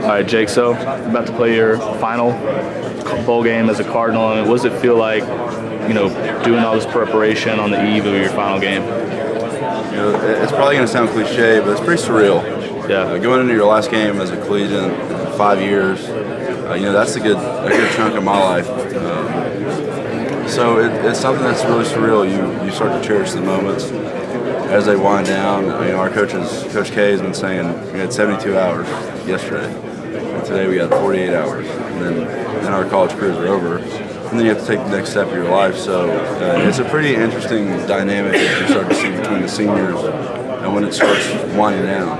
All right, Jake, so you're about to play your final bowl game as a Cardinal. I mean, what does it feel like, doing all this preparation on the eve of your final game? It's probably going to sound cliche, but it's pretty surreal. Yeah. Going into your last game as a collegian in 5 years, that's a good chunk of my life. So it's something that's really surreal. You start to cherish the moments as they wind down. Our Coach K has been saying we had 72 hours yesterday, and today we got 48 hours, and then our college careers are over. And then you have to take the next step of your life. So it's a pretty interesting dynamic that you start to see between the seniors and when it starts winding down.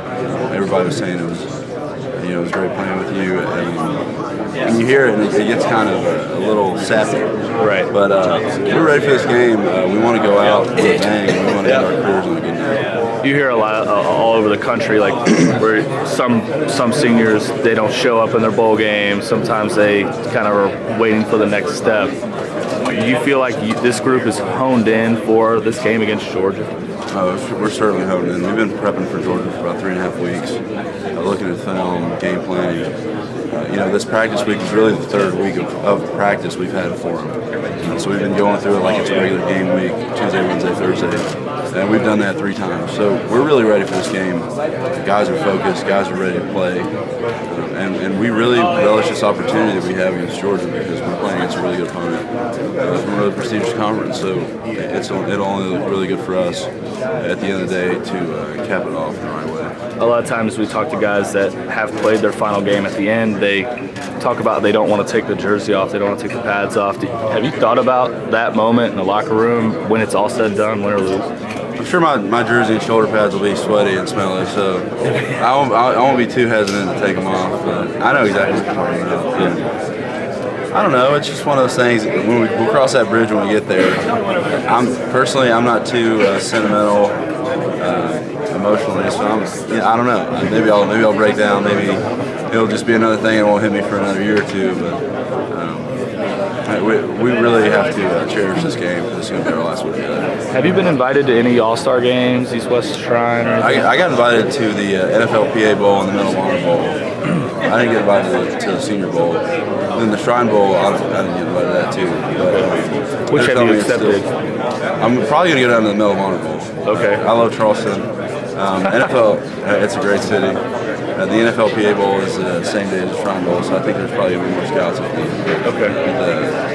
Everybody was saying it was great playing with you, and you hear it and it gets kind of a little sappy. Right. But we're ready for this game. We want to go out with a bang. We want to end our careers on a good night. You hear a lot all over the country, like where some seniors, they don't show up in their bowl game. Sometimes they kind of are waiting for the next step. Do you feel like this group is honed in for this game against Georgia? We're certainly honed in. We've been prepping for Georgia for about 3.5 weeks, looking at film, game planning. This practice week is really the third week of practice we've had for them. So we've been going through it like it's a regular game week, Tuesday, Wednesday, Thursday. And we've done that 3 times. So we're really ready for this game. Guys are focused. Guys are ready to play. And we really relish this opportunity that we have against Georgia because we're playing against a really good opponent from a really prestigious conference. So it'll only look really good for us at the end of the day to cap it off the right way. A lot of times we talk to guys that have played their final game at the end. They talk about they don't want to take the jersey off. They don't want to take the pads off. Have you thought about that moment in the locker room when it's all said and done, win or lose? I'm sure my jersey and shoulder pads will be sweaty and smelly, so I won't be too hesitant to take them off. But I know exactly what you're talking about. Yeah. I don't know. It's just one of those things. When we'll cross that bridge when we get there. I'm not too sentimental, emotionally. So I don't know. Maybe I'll break down. Maybe it'll just be another thing and won't hit me for another year or two. But we really have to cherish this game because it's going to be our last one together. Have you been invited to any All-Star games, East West Shrine? Or I got invited to the NFLPA Bowl and the Medal of Honor Bowl. I didn't get invited to the Senior Bowl. Then the Shrine Bowl, I didn't get invited to that too. But, which have you accepted? I'm probably going to go down to the Medal of Honor Bowl. Okay. I love Charleston. NFL, it's a great city. The NFLPA Bowl is the same day as the Shrine Bowl, so I think there's probably going to be more scouts at the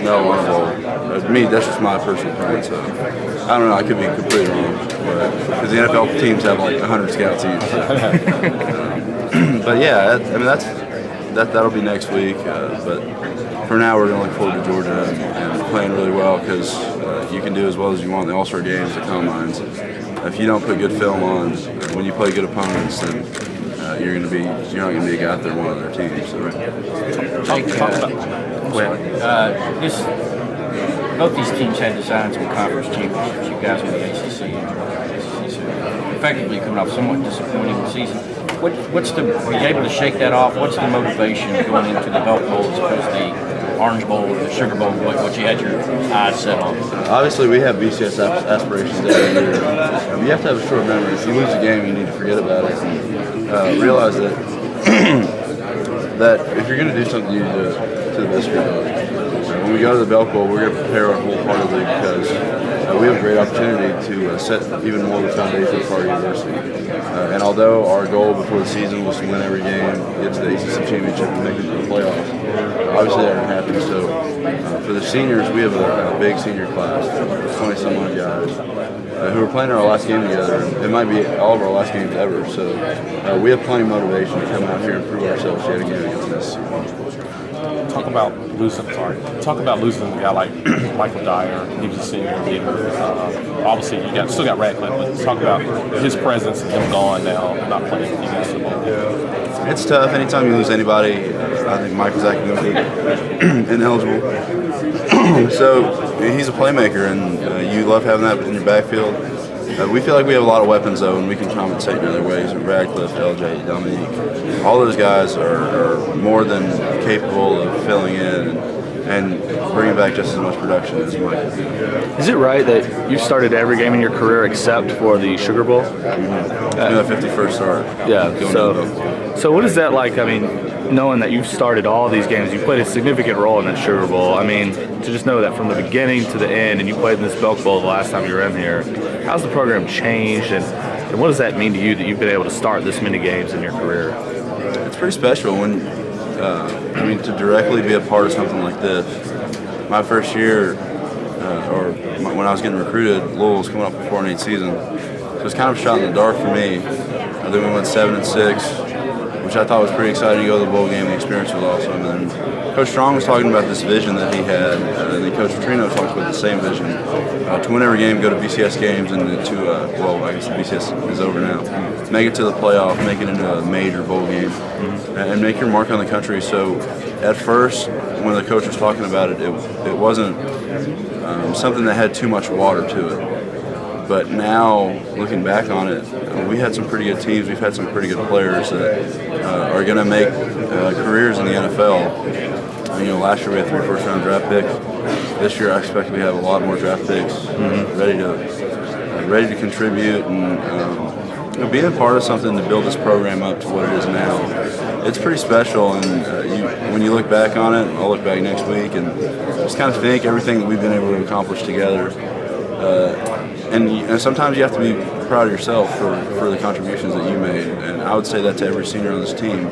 Medal of Honor Bowl. To me, that's just my personal preference. So I don't know. I could be completely wrong, because the NFL teams have like 100 scouts each. So. But yeah, that'll be next week. But for now, we're going to look forward to Georgia and playing really well because you can do as well as you want in the All-Star games, the combines. If you don't put good film on when you play good opponents, then you're not going to be a guy out there one of their teams. So. Both these teams had designed some conference championships. You guys in the ACC and SEC, effectively coming off somewhat disappointing season. Were you able to shake that off? What's the motivation going into the Belk Bowl as opposed to the Orange Bowl or the Sugar Bowl, what you had your eyes set on? Obviously, we have BCS aspirations every year. You have to have a short memory. If you lose a game, you need to forget about it and realize that that if you're going to do something, you need to do it to the best of your ability. When we go to the Belk Bowl, we're going to prepare wholeheartedly because we have a great opportunity to set even more of the foundation for our university. And although our goal before the season was to win every game, get to the ACC championship, and make it to the playoffs, obviously that didn't happen. So for the seniors, we have a big senior class, 20-some-odd guys, who are playing our last game together. It might be all of our last games ever. So we have plenty of motivation to come out here and prove ourselves yet again against this. Talk about losing a guy like Michael Dyer. He was a senior leader. Obviously, you still got Radcliffe, but talk about his presence and him gone now, not playing with you guys in the ball. It's tough. Anytime you lose anybody, I think Michael's academically ineligible. So he's a playmaker, and you love having that in your backfield. We feel like we have a lot of weapons, though, and we can compensate in other ways. Radcliffe, LJ, Dominique, all those guys are more than capable of filling in and bringing back just as much production as Mike. Is it right that you started every game in your career except for the Sugar Bowl? Mm-hmm. 51st start. Yeah, so So what is that like? I mean, knowing that you've started all these games, you played a significant role in that Sugar Bowl. I mean, to just know that from the beginning to the end, and you played in this Belk Bowl the last time you were in here, how's the program changed, and what does that mean to you that you've been able to start this many games in your career? It's pretty special when, to directly be a part of something like this. My first year, when I was getting recruited, Louisville was coming up with a 4-8 season, so it's kind of a shot in the dark for me. Then we went 7-6, which I thought was pretty exciting to go to the bowl game. The experience was awesome. And then Coach Strong was talking about this vision that he had, and then Coach Petrino talked about the same vision to win every game, go to BCS games, and I guess the BCS is over now. Make it to the playoff, make it into a major bowl game, and make your mark on the country. So at first, when the coach was talking about it, it wasn't something that had too much water to it. But now, looking back on it, we had some pretty good teams. We've had some pretty good players that are going to make careers in the NFL. Last year we had 3 first-round draft picks. This year I expect we have a lot more draft picks ready to contribute and being a part of something to build this program up to what it is now. It's pretty special, and when you look back on it, I'll look back next week and just kind of think everything that we've been able to accomplish together. And sometimes you have to be proud of yourself for the contributions that you made. And I would say that to every senior on this team.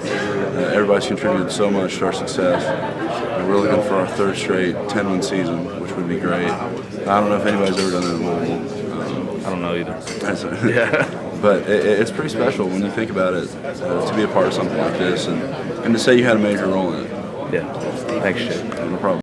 Everybody's contributed so much to our success. And we're looking for our 3rd straight 10-win season, which would be great. I don't know if anybody's ever done that in Louisville. I don't know either. Yeah. But it's pretty special when you think about it, to be a part of something like this and to say you had a major role in it. Yeah. Thanks, Jay. No problem.